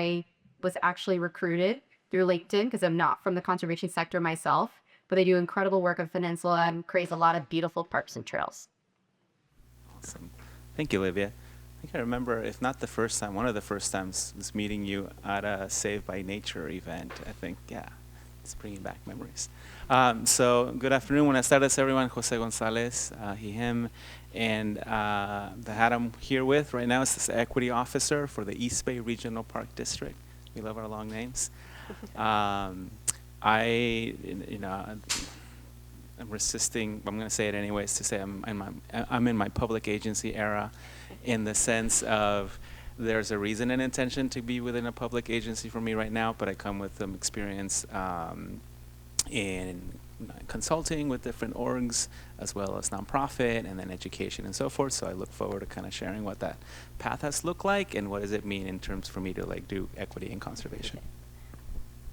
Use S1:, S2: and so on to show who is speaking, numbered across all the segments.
S1: I was actually recruited through LinkedIn because I'm not from the conservation sector myself, but they do incredible work on Peninsula and creates a lot of beautiful parks and trails.
S2: Awesome. Thank you, Olivia. I think I remember, if not the first time, one of the first times was meeting you at a Save by Nature event. I think, yeah, it's bringing back memories. So good afternoon. Buenas tardes, everyone. José González, he, him. And the hat I'm here with right now is this equity officer for the East Bay Regional Park District. We love our long names. I'm resisting, I'm going to say it anyways, to say I'm in my public agency era, in the sense of there's a reason and intention to be within a public agency for me right now, but I come with some experience in consulting with different orgs, as well as nonprofit, and then education and so forth. So I look forward to kind of sharing what that path has looked like and what does it mean in terms for me to like do equity and conservation.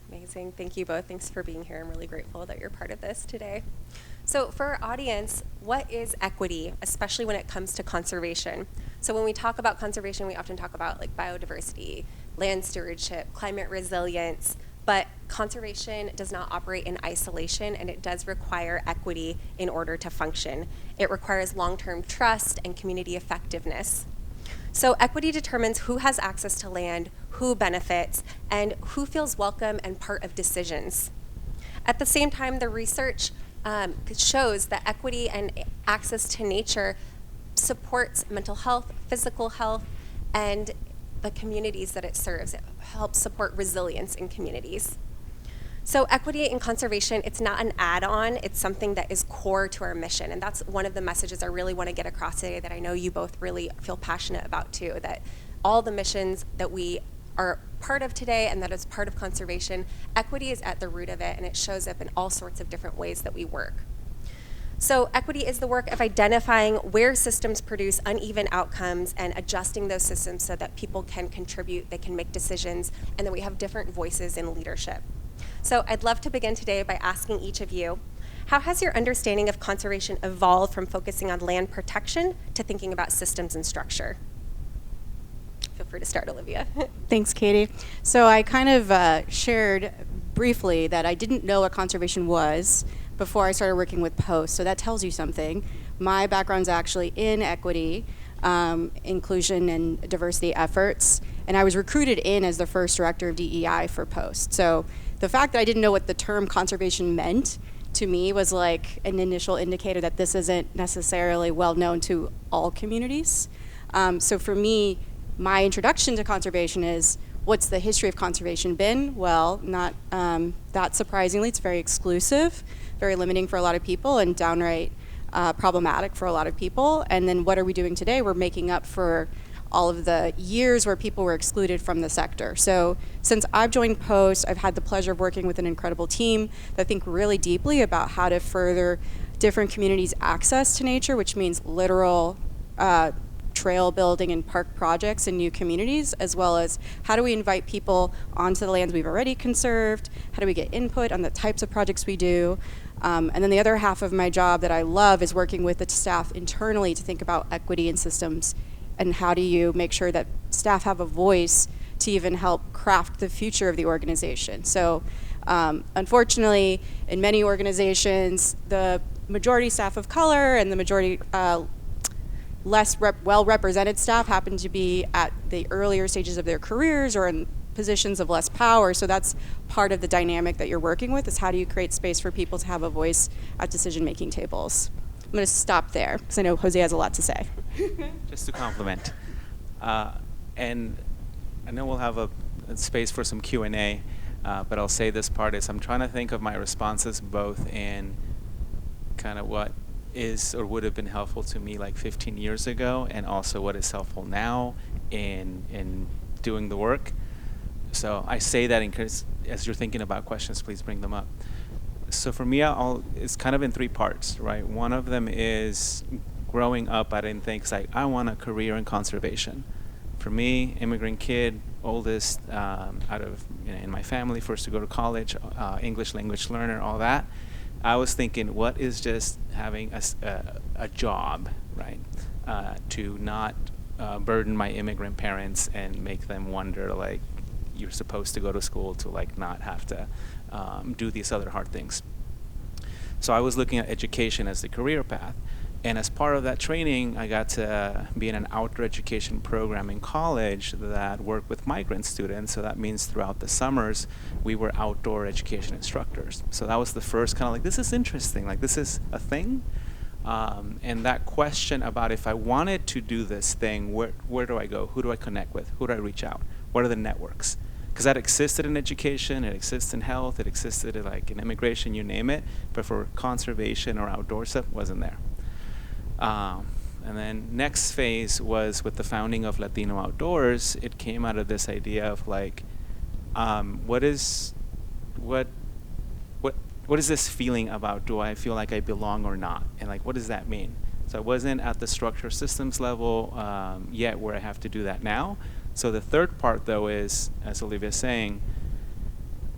S3: Amazing. Thank you both. Thanks for being here. I'm really grateful that you're part of this today. So for our audience, what is equity, especially when it comes to conservation? So when we talk about conservation, we often talk about like biodiversity, land stewardship, climate resilience, but conservation does not operate in isolation, and it does require equity in order to function. It requires long-term trust and community effectiveness. So equity determines who has access to land, who benefits, and who feels welcome and part of decisions. At the same time, the research shows that equity and access to nature supports mental health, physical health, and the communities that it serves. It helps support resilience in communities. So equity and conservation, it's not an add-on, it's something that is core to our mission. And that's one of the messages I really want to get across today that I know you both really feel passionate about too, that all the missions that we are part of today and that is part of conservation, equity is at the root of it, and it shows up in all sorts of different ways that we work. So equity is the work of identifying where systems produce uneven outcomes and adjusting those systems so that people can contribute, they can make decisions, and that we have different voices in leadership. So I'd love to begin today by asking each of you, how has your understanding of conservation evolved from focusing on land protection to thinking about systems and structure? Feel free to start, Olivia.
S4: Thanks, Katie. So I kind of shared briefly that I didn't know what conservation was before I started working with Post, so that tells you something. My background's actually in equity, inclusion and diversity efforts, and I was recruited in as the first director of DEI for Post. So the fact that I didn't know what the term conservation meant to me was like an initial indicator that this isn't necessarily well known to all communities. So for me, my introduction to conservation is, what's the history of conservation been? Well, not that surprisingly, it's very exclusive, very limiting for a lot of people, and downright problematic for a lot of people. And then what are we doing today? We're making up for all of the years where people were excluded from the sector. So since I've joined Post, I've had the pleasure of working with an incredible team that think really deeply about how to further different communities' access to nature, which means literal trail building and park projects in new communities, as well as how do we invite people onto the lands we've already conserved, how do we get input on the types of projects we do. And then the other half of my job that I love is working with the staff internally to think about equity and systems, and how do you make sure that staff have a voice to even help craft the future of the organization. So unfortunately, in many organizations, the majority staff of color and the majority less well-represented staff happen to be at the earlier stages of their careers or in positions of less power. So that's part of the dynamic that you're working with, is how do you create space for people to have a voice at decision-making tables. I'm going to stop there because I know Jose has a lot to say.
S2: Just to compliment. And I know we'll have a space for some Q&A, but I'll say this part is I'm trying to think of my responses both in kind of what is or would have been helpful to me like 15 years ago, and also what is helpful now in doing the work. So I say that in case, as you're thinking about questions, please bring them up. So for me, it's kind of in three parts, right? One of them is growing up, I didn't think like I want a career in conservation. For me, immigrant kid, oldest out of in my family, first to go to college, English language learner, all that. I was thinking, what is just having a job, right? To not burden my immigrant parents and make them wonder, like, you're supposed to go to school to like not have to do these other hard things. So I was looking at education as the career path. And as part of that training, I got to be in an outdoor education program in college that worked with migrant students. So that means throughout the summers, we were outdoor education instructors. So that was the first kind of like, this is interesting, like this is a thing. And that question about if I wanted to do this thing, where do I go? Who do I connect with? Who do I reach out? What are the networks? Because that existed in education, it exists in health, it existed in, like in immigration, you name it. But for conservation or outdoor stuff, wasn't there. And then next phase was with the founding of Latino Outdoors. It came out of this idea of like, what is this feeling about? Do I feel like I belong or not? And like, what does that mean? So I wasn't at the structure systems level yet where I have to do that now. So the third part though is, as Olivia's saying,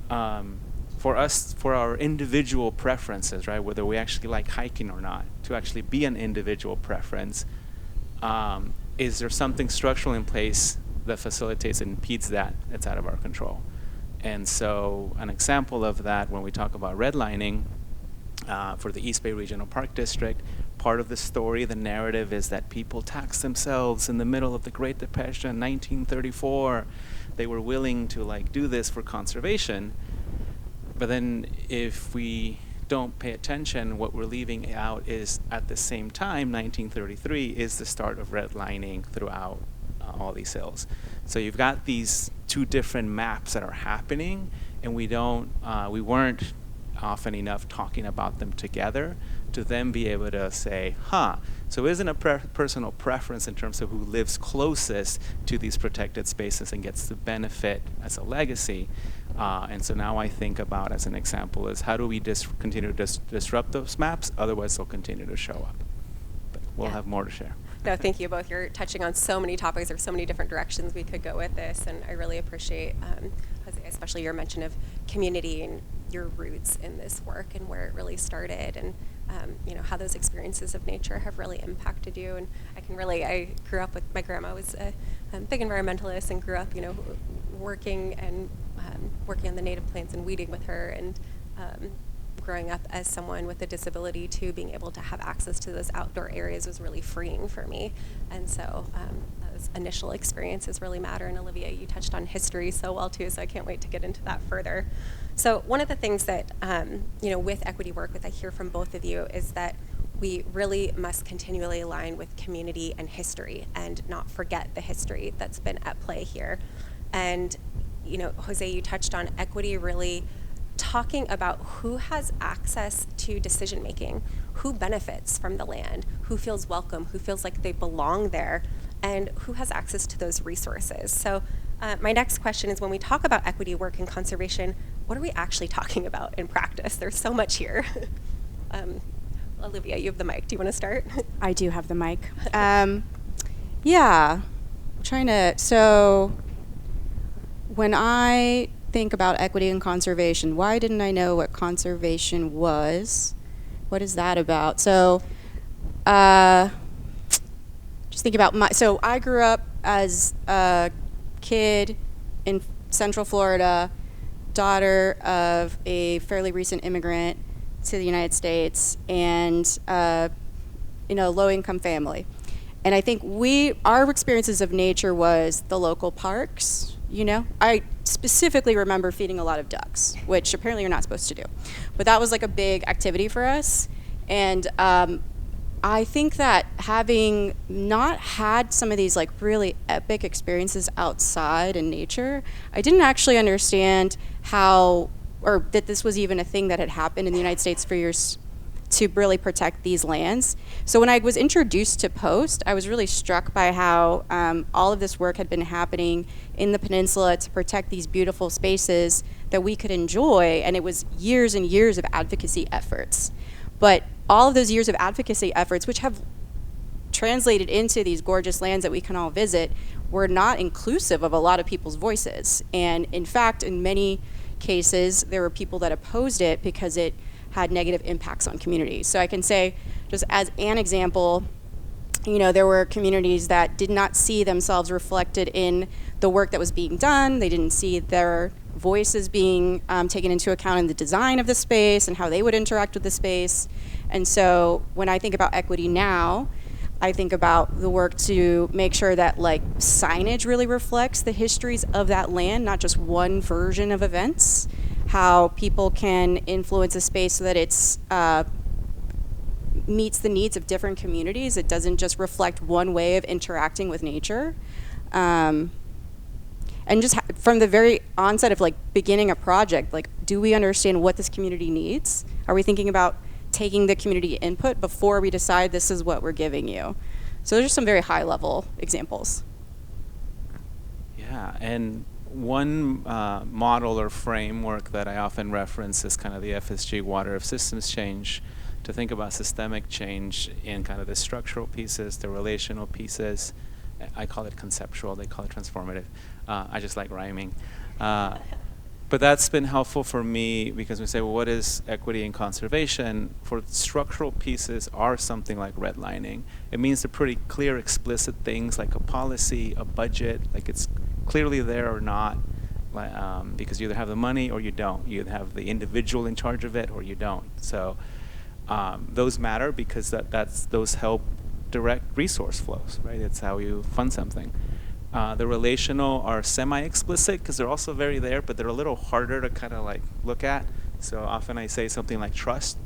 S2: for us, for our individual preferences, right, whether we actually like hiking or not, to actually be an individual preference, is there something structural in place that facilitates and impedes that that's out of our control? And so an example of that, when we talk about redlining for the East Bay Regional Park District, part of the story, the narrative is that people taxed themselves in the middle of the Great Depression, 1934. They were willing to like do this for conservation. But then if we don't pay attention, what we're leaving out is at the same time, 1933 is the start of redlining throughout all these hills. So you've got these two different maps that are happening, and we weren't often enough talking about them together to then be able to say, so isn't a personal preference in terms of who lives closest to these protected spaces and gets the benefit as a legacy. And so now I think about, as an example, is how do we continue to disrupt those maps? Otherwise, they'll continue to show up. But we'll have more to share.
S3: No, thank you both. You're touching on so many topics. There's so many different directions we could go with this, and I really appreciate, José, especially your mention of community and your roots in this work and where it really started, and how those experiences of nature have really impacted you. And I grew up with, my grandma was a big environmentalist and grew up, working on the native plants and weeding with her, and growing up as someone with a disability too, being able to have access to those outdoor areas was really freeing for me. And so those initial experiences really matter. And Olivia, you touched on history so well too, so I can't wait to get into that further. So one of the things that, with equity work that I hear from both of you is that we really must continually align with community and history and not forget the history that's been at play here. And, José, you touched on equity really talking about who has access to decision making, who benefits from the land, who feels welcome, who feels like they belong there, and who has access to those resources. So my next question is, when we talk about equity work and conservation, what are we actually talking about in practice? There's so much here. Olivia, you have the mic. Do you want to start?
S4: I do have the mic. Yeah, so when I think about equity and conservation, why didn't I know what conservation was? What is that about? So just think about so I grew up as a kid in Central Florida, daughter of a fairly recent immigrant to the United States, and low-income family. And I think our experiences of nature was the local parks. I specifically remember feeding a lot of ducks, which apparently you're not supposed to do. But that was like a big activity for us. And I think that having not had some of these like really epic experiences outside in nature, I didn't actually understand that this was even a thing that had happened in the United States for years to really protect these lands. So when I was introduced to POST, I was really struck by how all of this work had been happening in the peninsula to protect these beautiful spaces that we could enjoy, and it was years and years of advocacy efforts. But all of those years of advocacy efforts, which have translated into these gorgeous lands that we can all visit, were not inclusive of a lot of people's voices. And in fact, in many cases, there were people that opposed it because it had negative impacts on communities. So I can say, just as an example, There were communities that did not see themselves reflected in the work that was being done. They didn't see their voices being taken into account in the design of the space and how they would interact with the space. And so when I think about equity now, I think about the work to make sure that signage really reflects the histories of that land, not just one version of events, how people can influence a space so that it's meets the needs of different communities. It doesn't just reflect one way of interacting with nature. And just from the very onset of beginning a project, do we understand what this community needs? Are we thinking about taking the community input before we decide this is what we're giving you? So those are some very high level examples.
S2: Yeah, and one model or framework that I often reference is kind of the FSG water of systems change, to think about systemic change in kind of the structural pieces, the relational pieces. I call it conceptual, they call it transformative. I just like rhyming. But that's been helpful for me because we say, well, what is equity and conservation? For structural pieces are something like redlining. It means the pretty clear, explicit things like a policy, a budget, like it's clearly there or not, because you either have the money or you don't. You either have the individual in charge of it or you don't. So those matter because those help direct resource flows, right? It's how you fund something. The relational are semi-explicit because they're also very there, but they're a little harder to kind of look at. So often I say something like trust.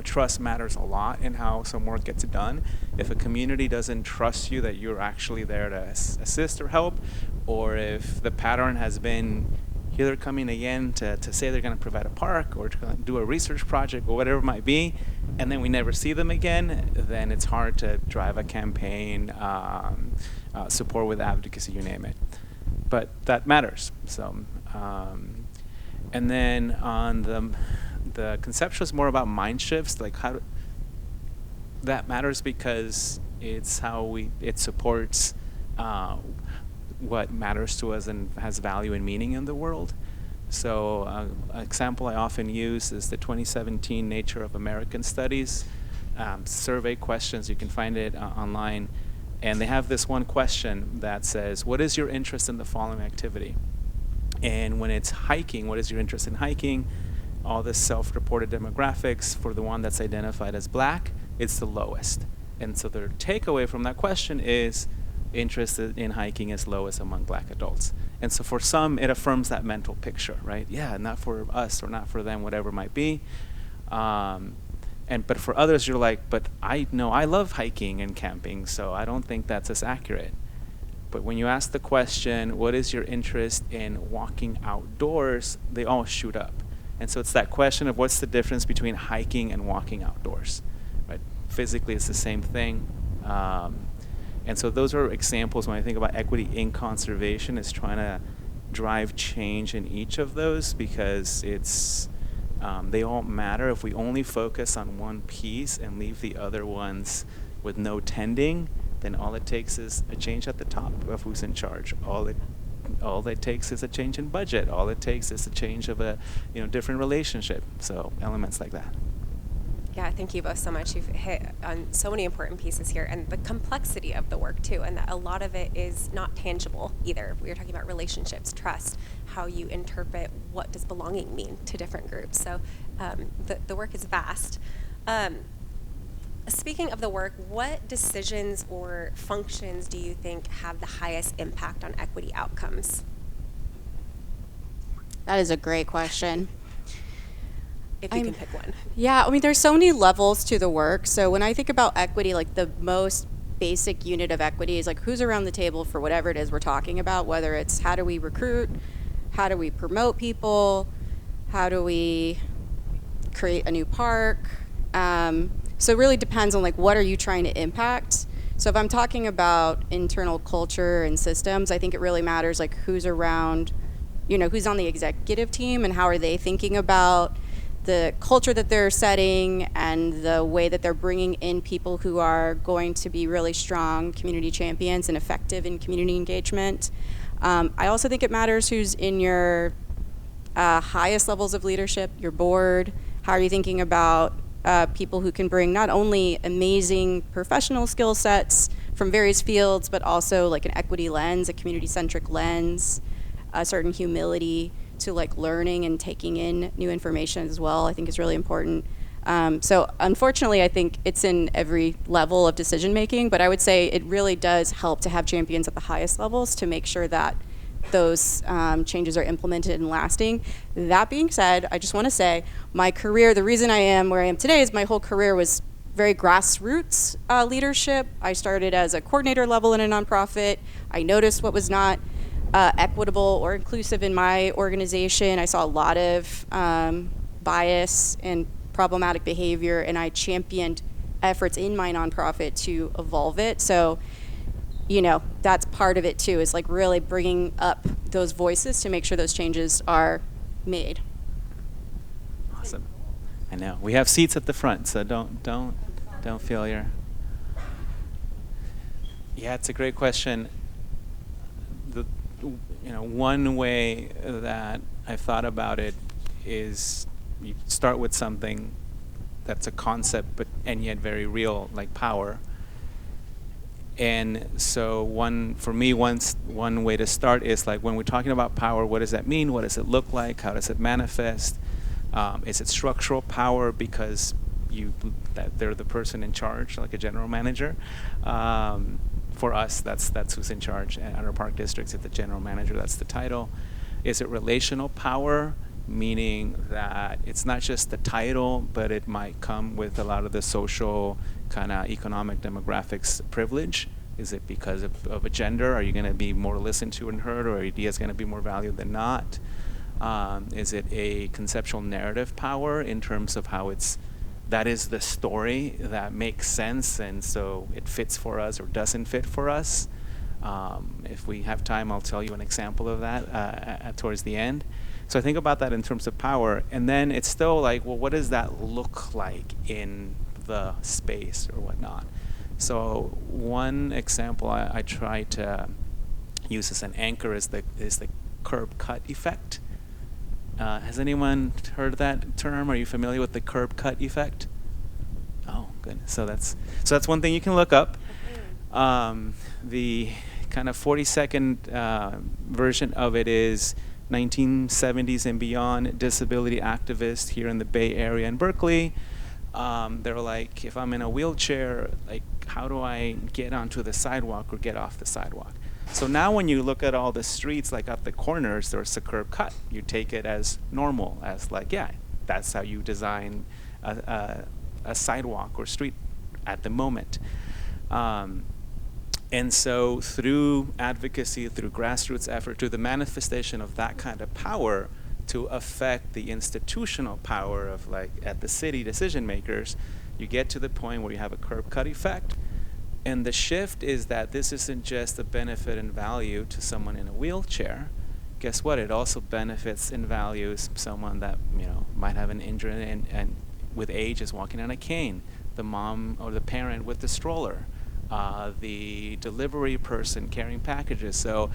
S2: Trust matters a lot in how some work gets done. If a community doesn't trust you that you're actually there to assist or help, or if the pattern has been here they're coming again to say they're going to provide a park or to do a research project or whatever it might be, and then we never see them again, then it's hard to drive a campaign, support with advocacy, you name it. But that matters. So, and then on the conceptual is more about mind shifts, that matters because it's how it supports what matters to us and has value and meaning in the world. So an example I often use is the 2017 Nature of American Studies survey questions. You can find it online. And they have this one question that says, what is your interest in the following activity? And when it's hiking, what is your interest in hiking? All the self-reported demographics, for the one that's identified as black, it's the lowest. And so their takeaway from that question is interest in hiking is lowest among black adults. And so for some, it affirms that mental picture, right? Yeah, not for us or not for them, whatever it might be. But for others, you're like, but I know I love hiking and camping, so I don't think that's as accurate. But when you ask the question, what is your interest in walking outdoors, they all shoot up. And so it's that question of what's the difference between hiking and walking outdoors, right? Physically, it's the same thing. And so those are examples when I think about equity in conservation, is trying to drive change in each of those because it's they all matter. If we only focus on one piece and leave the other ones with no tending, then all it takes is a change at the top of who's in charge. All it takes is a change in budget. All it takes is a change of a different relationship. So elements like that.
S3: Yeah, thank you both so much. You've hit on so many important pieces here, and the complexity of the work too, and that a lot of it is not tangible either. We were talking about relationships, trust, how you interpret what does belonging mean to different groups. So the work is vast. Speaking of the work, what decisions or functions do you think have the highest impact on equity outcomes?
S4: That is a great question.
S3: If you can pick one.
S4: Yeah, I mean, there's so many levels to the work. So when I think about equity, the most basic unit of equity is who's around the table for whatever it is we're talking about, whether it's how do we recruit, how do we promote people, how do we create a new park. So it really depends on what are you trying to impact. So if I'm talking about internal culture and systems, I think it really matters who's around, who's on the executive team and how are they thinking about the culture that they're setting and the way that they're bringing in people who are going to be really strong community champions and effective in community engagement. I also think it matters who's in your highest levels of leadership, your board. How are you thinking about people who can bring not only amazing professional skill sets from various fields, but also like an equity lens, a community-centric lens, a certain humility to like learning and taking in new information as well, I think is really important. So unfortunately, I think it's in every level of decision making, but I would say it really does help to have champions at the highest levels to make sure that those changes are implemented and lasting. That being said, I just want to say my career, the reason I am where I am today is my whole career was very grassroots leadership. I started as a coordinator level in a nonprofit. I noticed what was not equitable or inclusive in my organization. I saw a lot of bias and problematic behavior, and I championed efforts in my nonprofit to evolve it. So, you know, that's part of it too, is like really bringing up those voices to make sure those changes are made.
S2: Awesome. I know. We have seats at the front, so don't feel your. Yeah, it's a great question. One way that I've thought about it is you start with something that's a concept, and yet very real, like power. And so one way to start is like, when we're talking about power, what does that mean? What does it look like? How does it manifest? Is it structural power because they're the person in charge, like a general manager? For us, that's who's in charge at our park districts. It's the general manager. That's the title. Is it relational power, meaning that it's not just the title, but it might come with a lot of the social kind of economic demographics privilege? Is it because of a gender? Are you going to be more listened to and heard, or are ideas going to be more valued than not? Is it a conceptual narrative power in terms of how that is the story that makes sense, and so it fits for us or doesn't fit for us? If we have time, I'll tell you an example of that towards the end. So I think about that in terms of power, and then it's still like, well, what does that look like in the space or whatnot? So one example I try to use as an anchor is the curb cut effect. Has anyone heard that term? Are you familiar with the curb cut effect? Oh, good. So that's one thing you can look up. The kind of 40-second version of it is 1970s and beyond disability activists here in the Bay Area in Berkeley. They're like, if I'm in a wheelchair, like, how do I get onto the sidewalk or get off the sidewalk? So now when you look at all the streets, like at the corners, there's a curb cut. You take it as normal, as like, yeah, that's how you design a sidewalk or street at the moment. And so through advocacy, through grassroots effort, through the manifestation of that kind of power to affect the institutional power of, like, at the city decision makers, you get to the point where you have a curb cut effect. And the shift is that this isn't just a benefit and value to someone in a wheelchair. Guess what? It also benefits and values someone that, might have an injury and with age is walking on a cane, the mom or the parent with the stroller, the delivery person carrying packages. So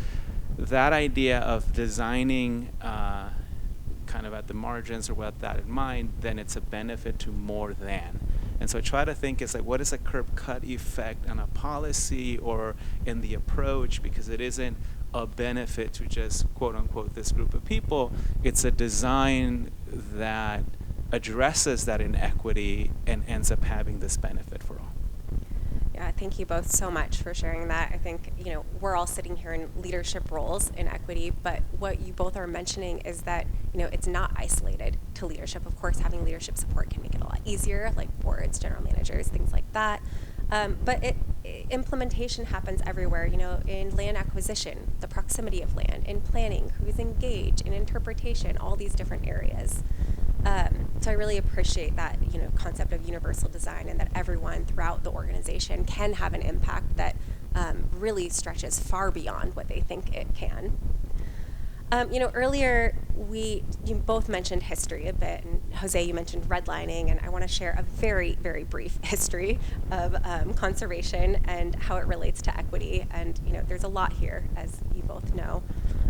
S2: that idea of designing kind of at the margins or with that in mind, then it's a benefit to more than. And so I try to think, it's like, what is a curb cut effect on a policy or in the approach? Because it isn't a benefit to just, quote unquote, this group of people. It's a design that addresses that inequity and ends up having this benefit for all.
S3: Yeah, thank you both so much for sharing that. I think, we're all sitting here in leadership roles in equity, but what you both are mentioning is that, it's not isolated to leadership. Of course, having leadership support can make it a lot easier, like boards, general managers, things like that. But implementation happens everywhere, in land acquisition, the proximity of land, in planning, who's engaged, in interpretation, all these different areas. So I really appreciate that, concept of universal design, and that everyone throughout the organization can have an impact that really stretches far beyond what they think it can. Earlier you both mentioned history a bit, and Jose, you mentioned redlining, and I want to share a very, very brief history of conservation and how it relates to equity. And there's a lot here, as you both know.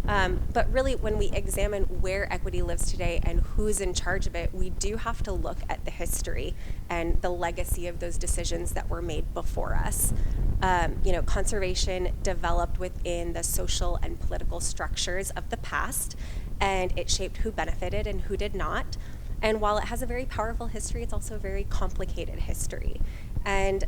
S3: But really, when we examine where equity lives today and who's in charge of it, we do have to look at the history and the legacy of those decisions that were made before us. Conservation developed within the social and political structures of the past, and it shaped who benefited and who did not. And while it has a very powerful history, it's also a very complicated history. And,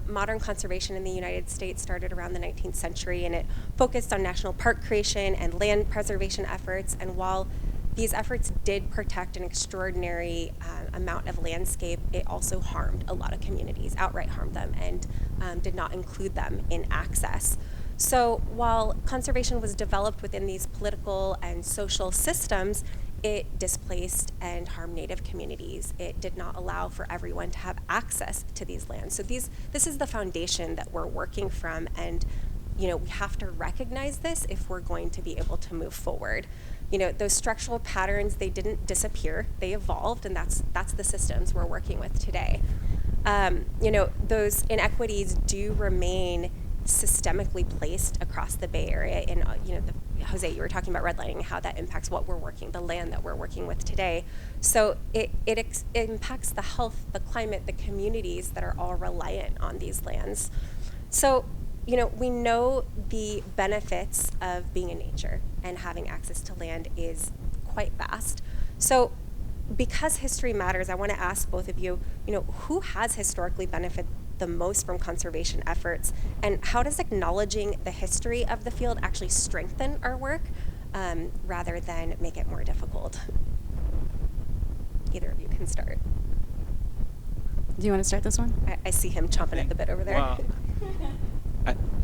S3: modern conservation in the United States started around the 19th century, and it focused on national park creation and land preservation efforts. And while these efforts did protect an extraordinary amount of landscape, it also harmed a lot of communities, outright harmed them, and did not include them in access. So while conservation was developed within these political and social systems, it displaced and harmed Native communities. It did not allow for everyone to have access to these lands. So this is the foundation that we're working from, and we have to recognize this if we're going to be able to move forward. Those structural patterns, they didn't disappear, they evolved, and that's the systems we're working with today. Those inequities do remain systemically placed across the Bay Area. In Jose, you were talking about redlining, how that impacts the land that we're working with today. So it impacts the health, the climate, the communities that are all reliant on these lands. So we know the benefits of being in nature and having access to land is quite vast. So because history matters, I want to ask both of you, who has historically benefited the most from conservation efforts, and how does acknowledging the history of the field actually strengthen our work rather than make it more difficult? Either of you can start.
S4: Do you want to start this one?
S3: I see him chomping at the bit over there.
S2: Well,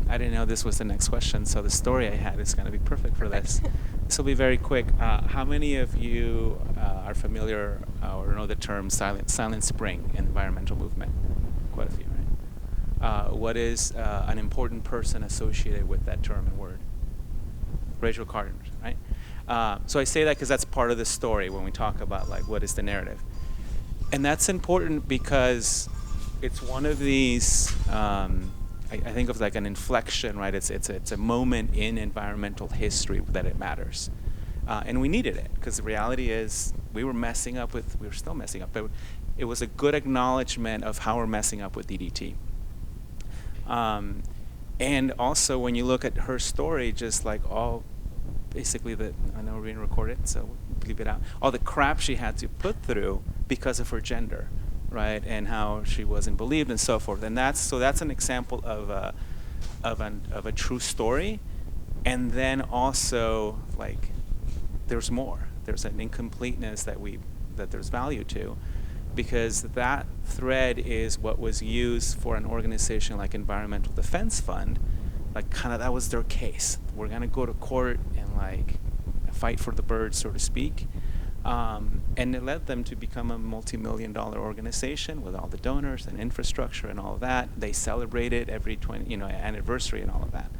S2: I didn't know this was the next question, so the story I had is going to be perfect for this. This will be very quick. How many of you are familiar or know the term silent spring in the environmental movement? Quite a few, right? What is an important person associated with that term and word? Rachel Carter, right? So I say that because that's part of the story when we talk about what is the narrative. And that's important because it's one of these, I think of an inflection, right? It's a moment in environmental history that it matters. And we needed it because the reality is we were still messing up, but it was a good acknowledgement of how we're messing up with DDT. And also when you look at her story, just basically I know we're being recorded, so leave it out. All the crap she had to put through because of her gender, right? And how she wasn't believed and so forth. And that's an example of a true story. And then also there's more. There's an incompleteness that there's value to, because that thread is what was used for an organization like Environmental Defense Fund. That was their case. We're gonna go to court and fight for the birds, so to speak. And it led them to become a multi-million-dollar organization with all the donors and infrastructure and all of that. They celebrated every anniversary and all of that.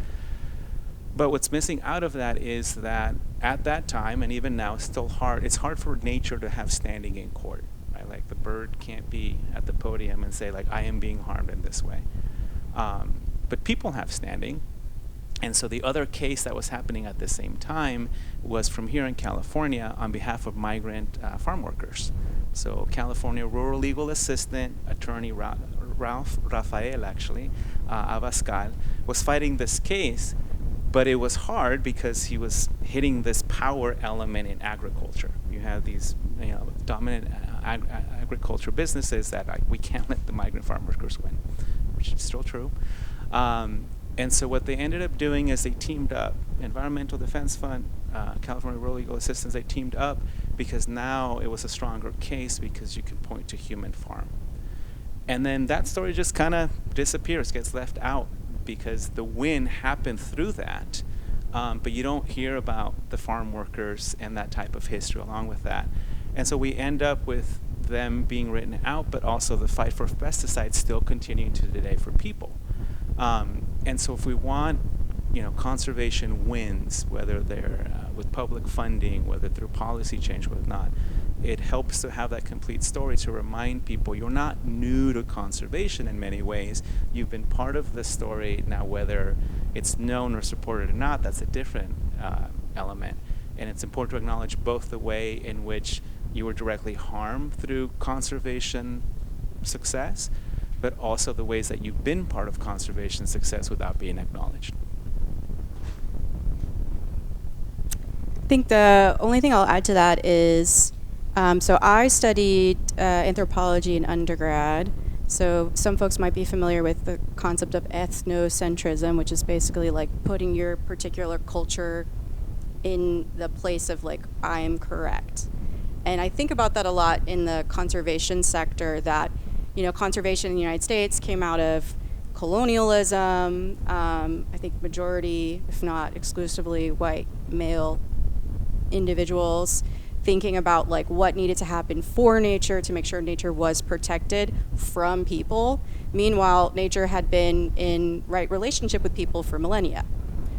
S2: But what's missing out of that is that at that time, and even now, it's hard for nature to have standing in court, right? The bird can't be at the podium and say, I am being harmed in this way. But people have standing. And so the other case that was happening at the same time was from here in California on behalf of migrant farm workers. So California Rural Legal Assistant Attorney Rafael, Abascal, was fighting this case, but it was hard because he was hitting this power element in agriculture. You have these dominant agriculture businesses that we can't let the migrant farm workers win, which is still true. And so what they ended up doing is they teamed up, Environmental Defense Fund, California Rural Legal Assistance, they teamed up because now it was a stronger case because you can point to human farm. And then that story just kind of disappears, gets left out because the win happened through that. But you don't hear about the farm workers and that type of history along with that. And so we end up with them being written out, but also the fight for pesticides still continuing to today for people. And so if we want, conservation wins, whether they're with public funding, whether through policy change, whatnot, it helps to have that complete story to remind people you're not new to conservation in many ways. You've been part of the story. Now, whether it's known or supported or not, that's a different element. And it's important to acknowledge both the way in which you were directly harmed through conservation success, but also the ways that you've been part of conservation success without being acknowledged.
S4: I think the only thing I'll add to that is, so I studied anthropology in undergrad. So some folks might be familiar with the concept of ethnocentrism, which is basically like putting your particular culture in the place of like, I am correct. And I think about that a lot in the conservation sector, that, you know, conservation in the United States came out of colonialism, I think majority, if not exclusively white male individuals, thinking about like what needed to happen for nature to make sure nature was protected from people. Meanwhile, nature had been in right relationship with people for millennia.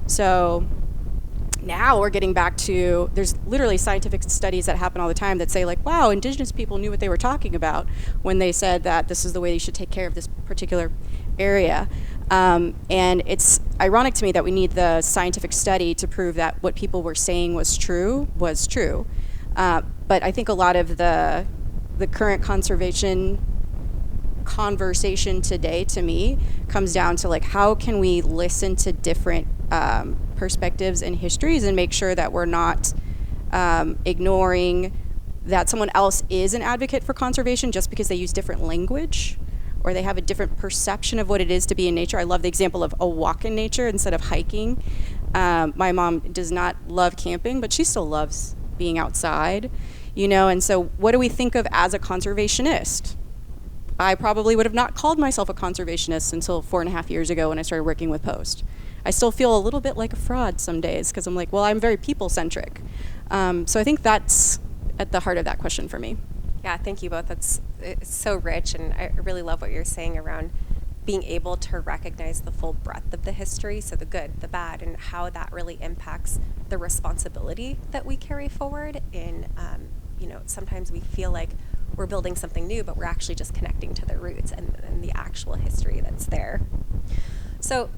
S4: So now we're getting back to, there's literally scientific studies that happen all the time that say like, wow, indigenous people knew what they were talking about when they said that this is the way you should take care of this particular area. And it's ironic to me that we need the scientific study to prove that what people were saying was true. But I think a lot of the current conservation conversation today, to me, comes down to like, how can we listen to different perspectives and histories and make sure that we're not ignoring that someone else is an advocate for conservation just because they use different language or they have a different perception of what it is to be in nature. I love the example of a walk in nature instead of hiking. My mom does not love camping, but she still loves being outside, you know, and so what do we think of as a conservationist? I probably would have not called myself a conservationist until 4.5 years ago when I started working with Post. I still feel a little bit like a fraud some days because I'm like, well, I'm very people-centric. So I think that's at the heart of that question for me.
S3: Yeah, thank you both. It's so rich, and I really love what you're saying around being able to recognize the full breadth of the history, so the good, the bad, and how that really impacts the responsibility that we carry forward. In, you know, sometimes we feel like we're building something new, but we're actually just connecting to the roots and the actual history that's there. So,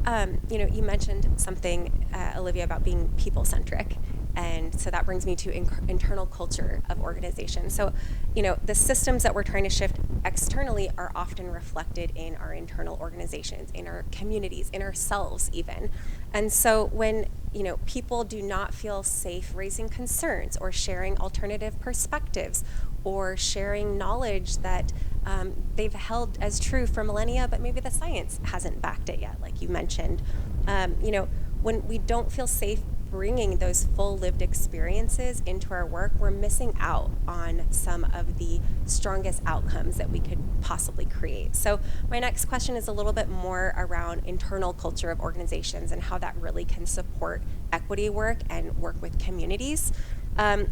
S3: you know, you mentioned something, Olivia, about being people-centric. And so that brings me to internal culture of organizations. So, you know, the systems that we're trying to shift externally are often reflected in our internal organizations, in our communities, in ourselves even. And so when, you know, people do not feel safe raising concerns or sharing alternative perspectives or sharing knowledge that they've held as true for millennia, but maybe the science hasn't backed it yet, like you mentioned. You know, when we don't feel safe bringing those full lived experiences into our work, we're missing out on some of the strongest outcomes that we could possibly create. So my next question is a little bit more around internal culture of organizations and how that really can support equity work and work with communities.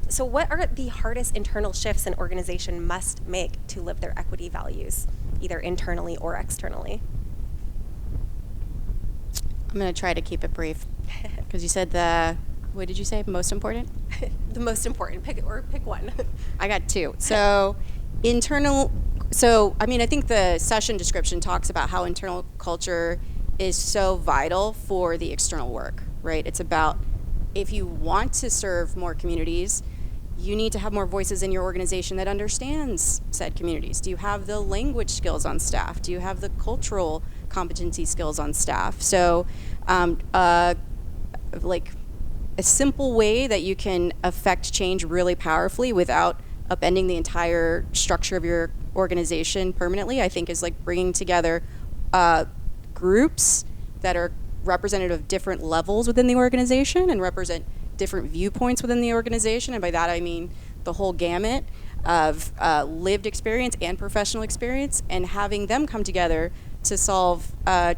S3: So what are the hardest internal shifts an organization must make to live their equity values, either internally or externally?
S4: I'm going to try to keep it brief because you said what did you say, most important?
S3: The most important, pick one.
S4: I got two. So I mean, I think the session description talks about how internal culture is so vital for the external work, right? It's about, if you want to serve more communities, you need to have more voices in your organization that understands said communities. Do you have the language skills on staff? Do you have the cultural competency skills on staff? So like a simple way that you can affect change really powerfully without upending the entire structure of your organization permanently, I think, is like bringing together groups that are representative of different levels within the organization and represent different viewpoints within the organization. And by that I mean the whole gamut of lived experience and professional experience, and having them come together to solve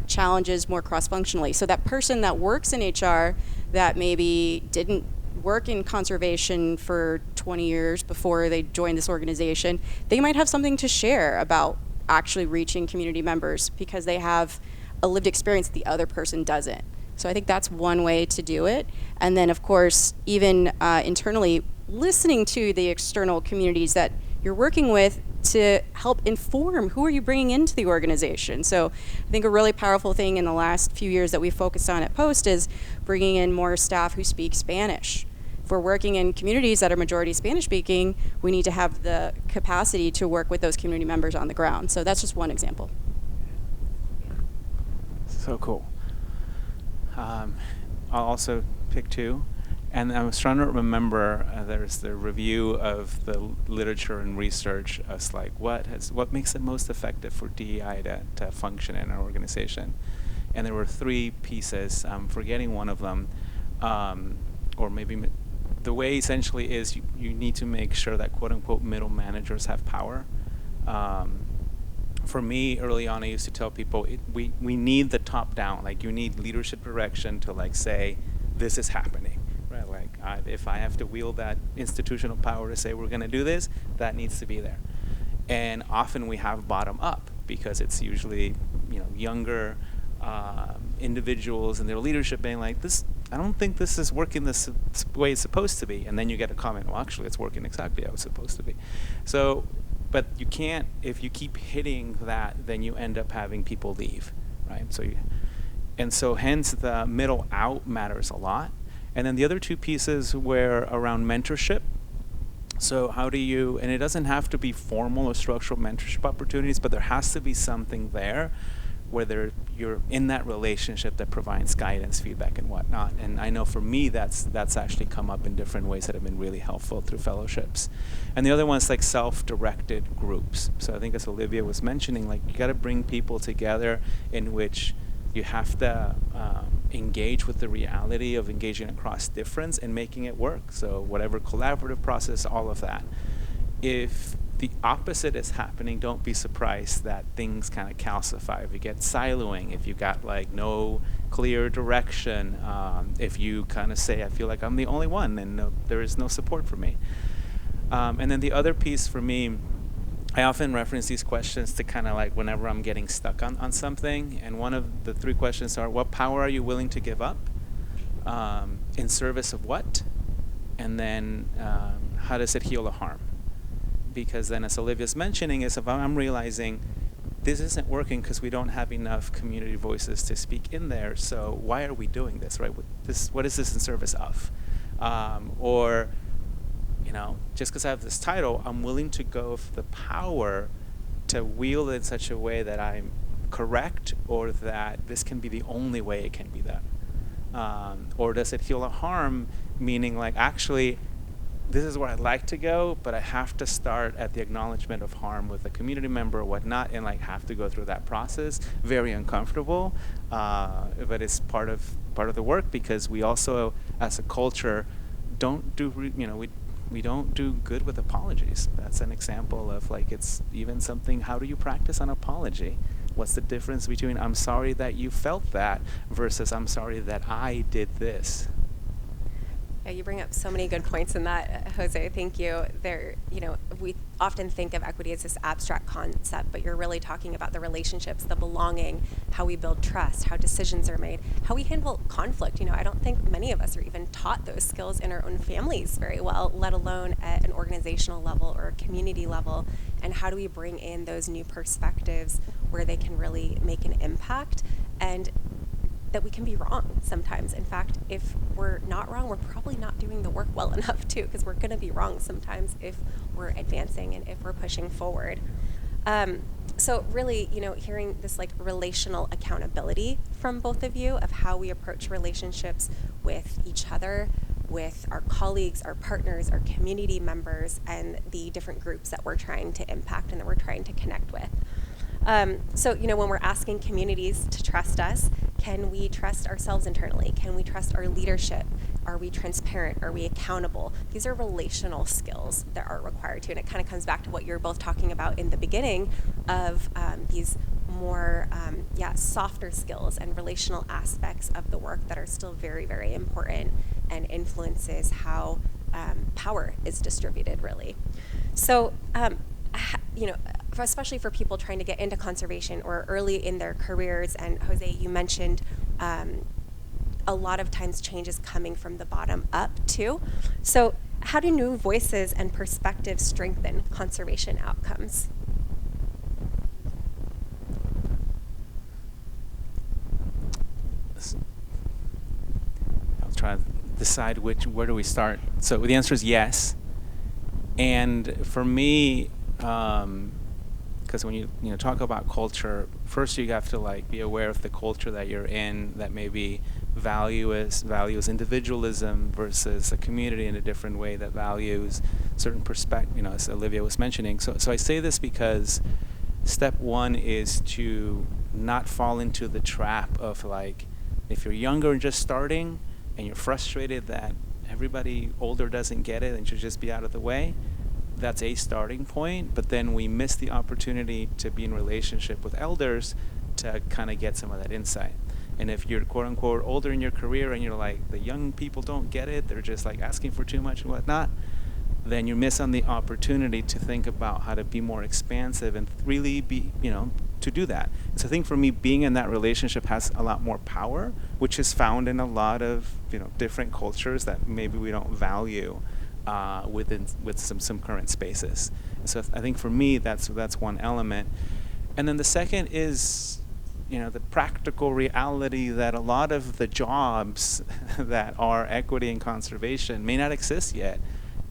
S4: challenges more cross-functionally. So that person that works in HR that maybe didn't work in conservation for 20 years before they joined this organization, they might have something to share about actually reaching community members because they have a lived experience that the other person doesn't. So I think that's one way to do it. And then, of course, even internally, listening to the external communities that you're working with to help inform who are you bringing into the organization. So I think a really powerful thing in the last few years that we focused on at Post is bringing in more staff who speak Spanish. we're working in communities that are majority Spanish speaking, we need to have the capacity to work with those community members on the ground. So that's just one example.
S2: So cool. I'll also pick two. And I was trying to remember, there's the review of the literature and research as like what makes it most effective for DEI to function in our organization. And there were three pieces. I'm forgetting one of them. Or maybe the way essentially is you need to make sure that quote unquote middle managers have power. For me, early on, I used to tell people we need the top down. Like you need leadership direction to like say this is happening. Right, like if I have to wield that institutional power to say we're going to do this, that needs to be there. And often we have bottom up because it's usually younger individuals and their leadership being like, this, I don't think this is working this way it's supposed to be. And then you get a comment, well, actually, it's working exactly how it's supposed to be. So, but you can't, if you keep hitting that, then you end up having people leave, right? So hence the middle out matters a lot. And then the other two pieces were around mentorship. So how do you, and it doesn't have to be formal or structural mentorship opportunities, but there has to be something there where you're in that relationship that provides guidance, feedback, and whatnot. And I know for me, that's actually come up in different ways that have been really helpful through fellowships. And the other one's like self-directed groups. So I think as Olivia was mentioning, like you got to bring people together in which you have to engage with the reality of engaging across difference and making it work. So whatever collaborative process, all of that. If the opposite is happening, don't be surprised that things kind of calcify. If you get siloing, if you got like no clear direction, if you kind of say, I feel like I'm the only one and there is no support for me. And then the other piece for me, I often reference these questions to kind of like whenever I'm getting stuck on something. And one of the three questions are, what power are you willing to give up? In service of what? And then how does it heal the harm? Because then, as Olivia's mentioning, is if I'm realizing this isn't working because we don't have enough community voices to speak in there, so why are we doing this, right? What is this in service of? Or just because I have this title, I'm willing to go for the power to wield it in such a way that I'm correct, or that this can be the only way it can be done. Or does it heal a harm, meaning like actually this is where I'd like to go, but I have to start at the acknowledgement of harm with a community member or whatnot, and like have to go through that process. Very uncomfortable, but it's part of the work, because we also, as a culture, don't do we don't do good with apologies. That's an example of like, it's even something, how do you practice an apology? What's the difference between I'm sorry that you felt that versus I'm sorry that I did this?
S3: Yeah, you bring up so many good points in that, Jose. Thank you. We often think of equity as this abstract concept, but you're really talking about the relationships, the belonging, how we build trust, how decisions are made, how we handle conflict. I don't think many of us are even taught those skills in our own families very well, let alone at an organizational level or a community level. And how do we bring in those new perspectives where they can really make an impact, and that we can be wrong sometimes. In fact, if we're not wrong, we're probably not doing the work well enough too, because we're going to be wrong sometimes if we're advancing and if we're pushing forward. So really, hearing this like relational accountability from both of you of how we approach relationships with each other, with our colleagues, our partners, our community members, and the different groups that we're trying to impact and that we're trying to connect with. So, when we're asking communities to trust us, can we trust ourselves internally? Can we trust our leadership? Are we transparent? Are we accountable? These are relational skills that are required too. And it kind of comes back to what you're both talking about in the beginning of these more, softer skills and relational aspects of the work that are still very, very important and influences how power is distributed, really. So, especially for people trying to get into conservation or early in their careers, and Jose, you mentioned a lot of times change is coming from the bottom up too. So how do new voices and perspectives strengthen conservation outcomes?
S2: I'll try to decide where do we start. So the answer is yes. And for me, because when you talk about culture, first you have to like be aware of the culture that you're in that maybe values individualism versus a community in a different way that values certain perspective, as Olivia was mentioning. So I say this because step one is to not fall into the trap of like, if you're younger and just starting and you're frustrated that everybody older doesn't get it and should just be out of the way, that's a starting point. But then we miss the opportunity to be in relationship with elders to kind of get some of that insight. And if you're quote unquote older in your career and you're like, the young people don't get it, they're just like asking for too much and whatnot, then you miss on the opportunity to think about how to be more expansive and really be, to do that. So I think for me, being in that relationship has a lot more power, which is found in a lot of, different cultures that maybe we don't value with some current spaces. So I think for me, that's one element. And then the second is, the practical reality that a lot of the jobs that are equity and conservation may not exist yet.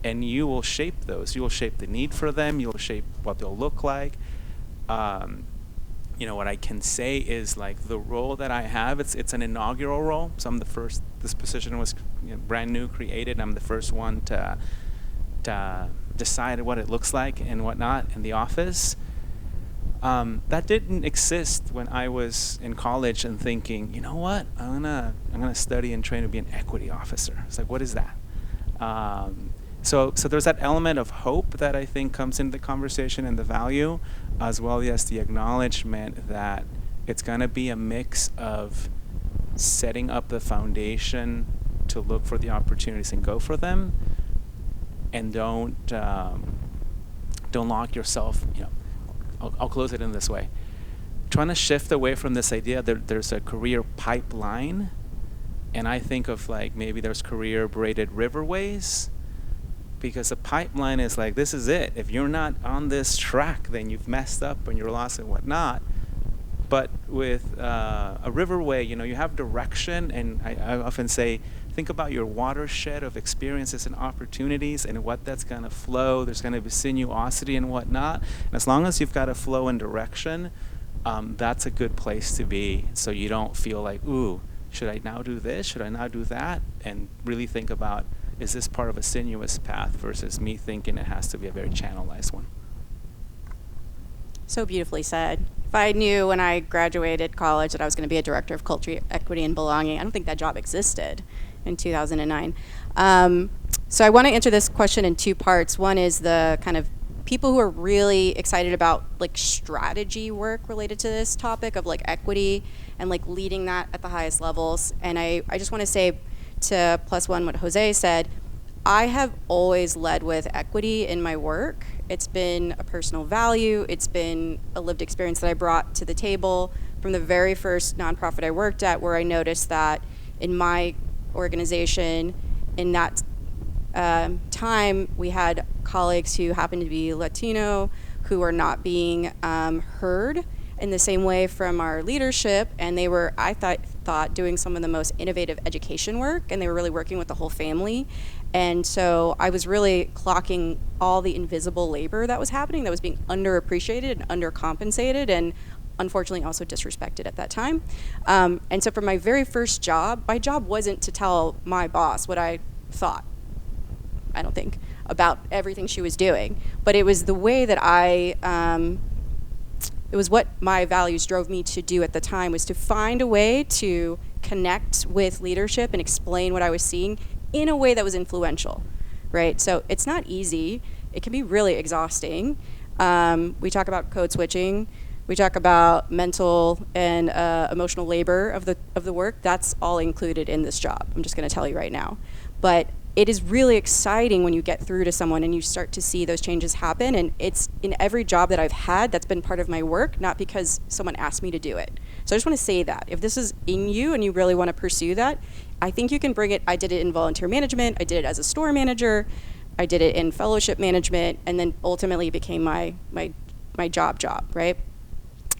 S2: And you will shape those. You will shape the need for them. You'll shape what they'll look like. What I can say is like the role that I have, it's an inaugural role. So I'm the first, this position was brand new, created. I'm the first one to decide what it looks like and whatnot in the office. That didn't exist when I was in college and thinking, you know what, I'm gonna study and train to be an equity officer. It's like, what is that? So there's that element of hope that I think comes into the conversation and the value, as well as the acknowledgement that it's going to be a mix of setting up the foundation to look for the opportunities and go for them, and don't lock yourself. I'll close it in this way. Trying to shift away from this idea that there's a career pipeline, and I think of like maybe there's career braided riverways. Because a pipeline is like, this is it. If you're not on this track, then you've messed up and you're lost and whatnot. But with a riverway, you have direction. And I often say, think about your watershed of experiences and opportunities and what that's going to flow. There's going to be sinuosity and whatnot. And as long as you've got a flow and direction, that's a good place to be. So you don't feel like, ooh, should I now do this? Should I now do that? And really think about, is this part of a sinuous path versus me thinking it has to be a very channelized one?
S4: So beautifully said. If I knew when I graduated college that I was going to be a director of culture, equity, and belonging, I don't think that job existed in 2009. So I want to answer this question in two parts. One is the kind of people who are really excited about like strategy work related to this topic of like equity and like leading that at the highest levels. And I just want to say to plus one what Jose said, I have always led with equity in my work. It's been a personal value. It's been a lived experience that I brought to the table from the very first nonprofit I worked at, where I noticed that in my organization, in that time, we had colleagues who happened to be Latino who were not being heard in the same way from our leadership, and they were, I thought, doing some of the most innovative education work, and they were really working with the whole family. And so I was really clocking all the invisible labor that was happening, that was being underappreciated and undercompensated, and unfortunately also disrespected at that time. And so for my very first job, my job wasn't to tell my boss what I thought, I don't think, about everything she was doing, but it was the way that it was what my values drove me to do at the time, was to find a way to connect with leadership and explain what I was seeing in a way that was influential, right? So it's not easy. It can be really exhausting. We talk about code switching. We talk about mental and emotional labor of the work. That's all included in this job. I'm just going to tell you right now. But it is really exciting when you get through to someone and you start to see those changes happen. And it's in every job that I've had, that's been part of my work, not because someone asked me to do it. So I just want to say that. If this is in you and you really want to pursue that, I think you can bring it. I did it in volunteer management. I did it as a store manager. I did it in fellowship management, and then ultimately became my job, right?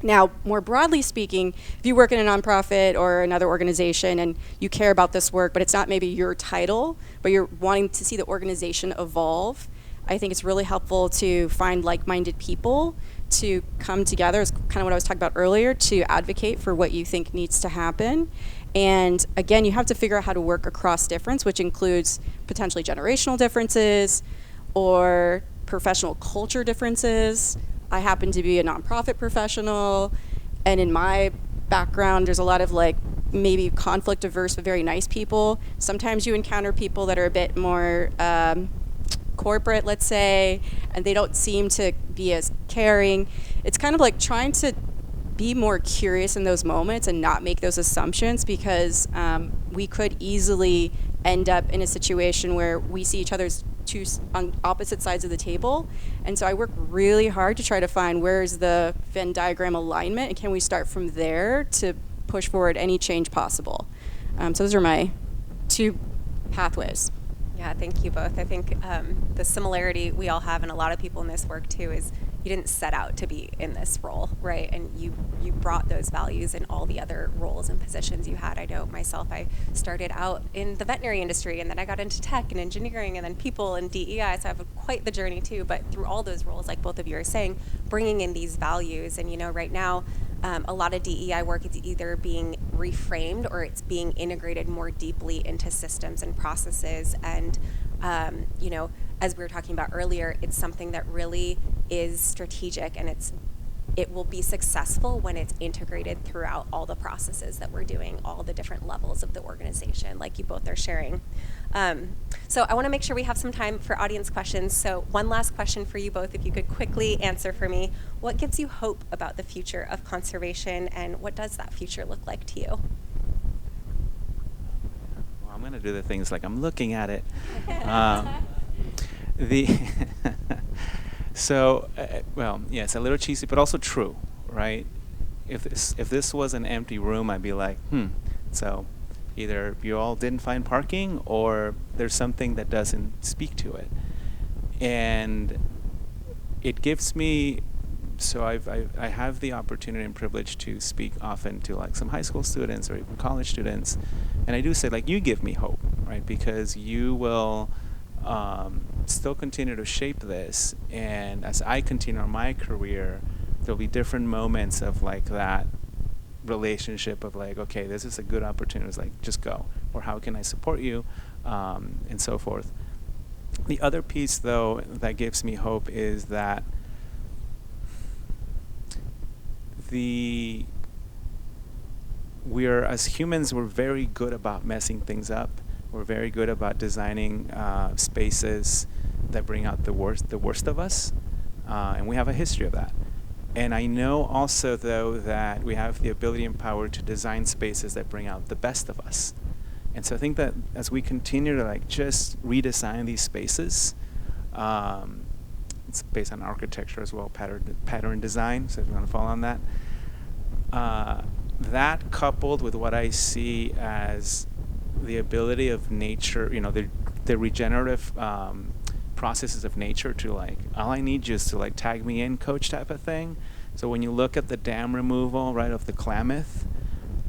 S4: Now, more broadly speaking, if you work in a nonprofit or another organization and you care about this work, but it's not maybe your title, but you're wanting to see the organization evolve, I think it's really helpful to find like-minded people to come together. It's kind of what I was talking about earlier, to advocate for what you think needs to happen. And again, you have to figure out how to work across difference, which includes potentially generational differences or professional culture differences. I happen to be a nonprofit professional, and in my background, there's a lot of like maybe conflict averse but very nice people. Sometimes you encounter people that are a bit more corporate, let's say, and they don't seem to be as caring. It's kind of like trying to be more curious in those moments and not make those assumptions, because we could easily end up in a situation where we see each other's on opposite sides of the table. And so I work really hard to try to find where's the Venn diagram alignment, and can we start from there to push forward any change possible. So those are my 2 pathways.
S3: Yeah, thank you both. I think the similarity we all have, and a lot of people in this work too, is you didn't set out to be in this role, right? And you brought those values in all the other roles and positions you had. I know myself, I started out in the veterinary industry, and then I got into tech and engineering, and then people and DEI, so I have quite the journey too. But through all those roles, like both of you are saying, bringing in these values. And right now, a lot of DEI work is either being reframed or it's being integrated more deeply into systems and processes. And as we were talking about earlier, it's something that really is strategic, and it will be successful when it's integrated throughout all the processes that we're doing, all the different levels of the organization, like you both are sharing. So I want to make sure we have some time for audience questions. So one last question for you both, if you could quickly answer for me. What gives you hope about the future of conservation, and what does that future look like to you?
S2: Well, I'm going to do the things like I'm looking at it. It's a little cheesy, but also true, right? If this was an empty room, I'd be like, so either you all didn't find parking, or there's something that doesn't speak to it. And it gives me, so I have the opportunity and privilege to speak often to like some high school students or even college students, and I do say, like, you give me hope, right? Because you will still continue to shape this, and as I continue on my career, there'll be different moments of like that relationship of like, okay, this is a good opportunity, it's like, just go, or how can I support you, and so forth. The other piece, though, that gives me hope is that as humans, we're very good about messing things up. We're very good about designing spaces that bring out the worst of us, and we have a history of that. And I know also, though, that we have the ability and power to design spaces that bring out the best of us. And so I think that as we continue to like just redesign these spaces, it's based on architecture as well, pattern design, so if you want to follow on that. That coupled with what I see as the ability of nature, the regenerative processes of nature to like, all I need you is to like tag me in, coach, type of thing. So when you look at the dam removal, right, of the Klamath,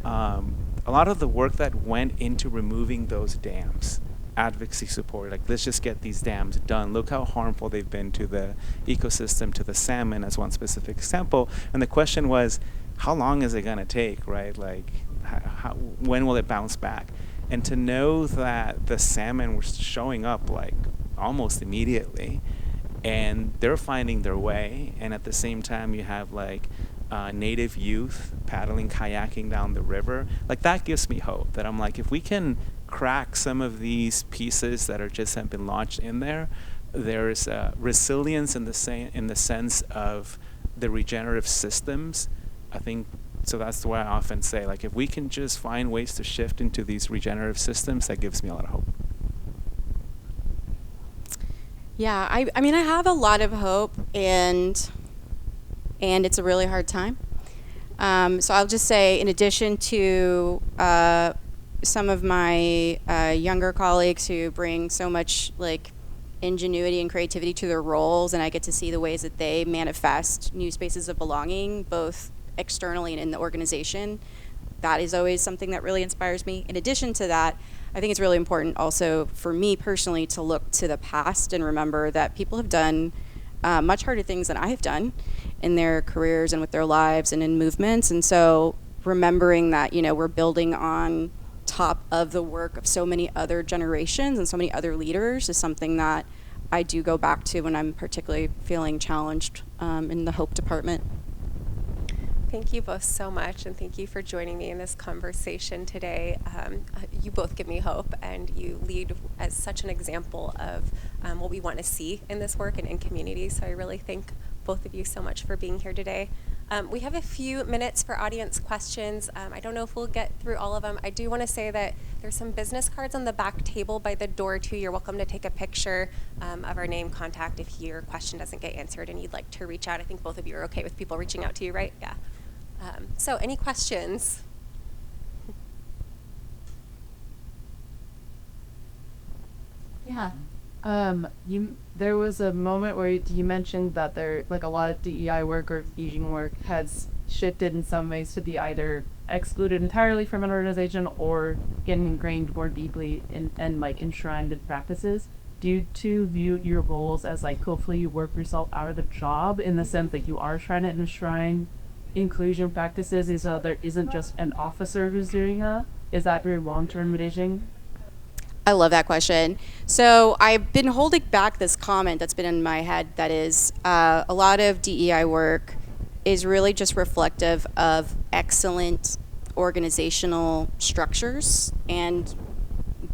S2: a lot of the work that went into removing those dams, advocacy support, like, let's just get these dams done. Look how harmful they've been to the ecosystem, to the salmon, as one specific example. And the question was, how long is it going to take, right? Like, when will it bounce back? And to know that the salmon were showing up like almost immediately, and they're finding their way, and at the same time you have like native youth paddling, kayaking down the river, like, that gives me hope. That I'm like, if we can crack some of these pieces that are just have been launched in there, there's resilience in the sense of the regenerative systems. I think. So that's why I often say, like, if we can just find ways to shift into these regenerative systems, that gives me a lot of hope.
S4: Yeah, I mean, I have a lot of hope, and it's a really hard time. So I'll just say, in addition to some of my younger colleagues who bring so much like ingenuity and creativity to their roles, and I get to see the ways that they manifest new spaces of belonging, both externally and in the organization. That is always something that really inspires me. In addition to that, I think it's really important also for me personally to look to the past and remember that people have done much harder things than I have done in their careers and with their lives and in movements. And so remembering that, we're building on top of the work of so many other generations and so many other leaders is something that I do go back to when I'm particularly feeling challenged in the Hope Department.
S3: Thank you both so much, and thank you for joining me in this conversation today. You both give me hope, and you lead as such an example of what we want to see in this work and in communities. So I really thank both of you so much for being here today. We have a few minutes for audience questions. I don't know if we'll get through all of them. I do want to say that there's some business cards on the back table by the door too. You're welcome to take a picture of our name, contact if your question doesn't get answered and you'd like to reach out. I think both of you are okay with people reaching out to you, right? Yeah. So any questions?
S1: Yeah.
S5: There was a moment where you mentioned that there, like, a lot of DEI work or engaging work has shifted in some ways to be either excluded entirely from an organization or getting ingrained more deeply and like enshrined in practices. Do you two view your roles as like hopefully you work yourself out of the job in the sense that you are trying to enshrine inclusion practices, so there isn't just an officer who's doing that? Is that very long-term vision?
S4: I love that question. So I've been holding back this comment that's been in my head that is a lot of DEI work is really just reflective of excellent organizational structures and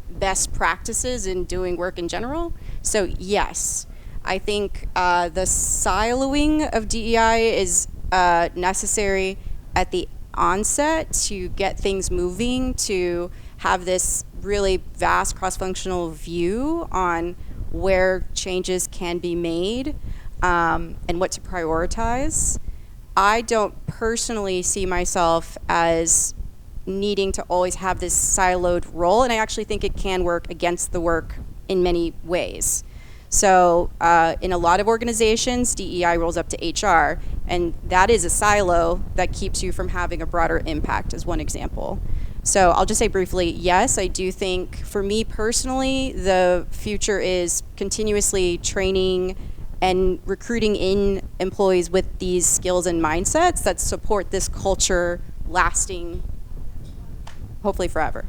S4: best practices in doing work in general. So yes, I think the siloing of DEI is necessary at the onset to get things moving, to have this really vast cross-functional view on where changes can be made and what to prioritize. I don't personally see myself as needing to always have this siloed role, and I actually think it can work against the work in many ways. So in a lot of organizations, DEI rolls up to HR, and that is a silo that keeps you from having a broader impact, as one example. So I'll just say briefly, yes, I do think for me personally, the future is continuously training and recruiting in employees with these skills and mindsets that support this culture lasting, hopefully forever.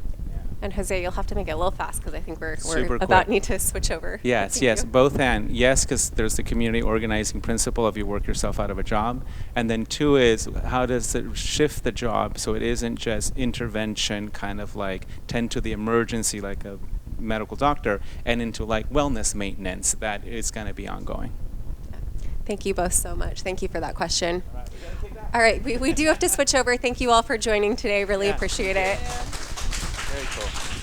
S3: And Jose, you'll have to make it a little fast because I think we're
S2: Super
S3: about
S2: quick.
S3: need to switch over.
S2: Yes,
S3: Thank
S2: yes,
S3: you.
S2: both and. Yes, because there's the community organizing principle of you work yourself out of a job. And then two is, how does it shift the job so it isn't just intervention, kind of like tend to the emergency like a medical doctor, and into like wellness maintenance that is going to be ongoing.
S3: Thank you both so much. Thank you for that question. All right, we do have to switch over. Thank you all for joining today. Really appreciate it.
S2: Very cool.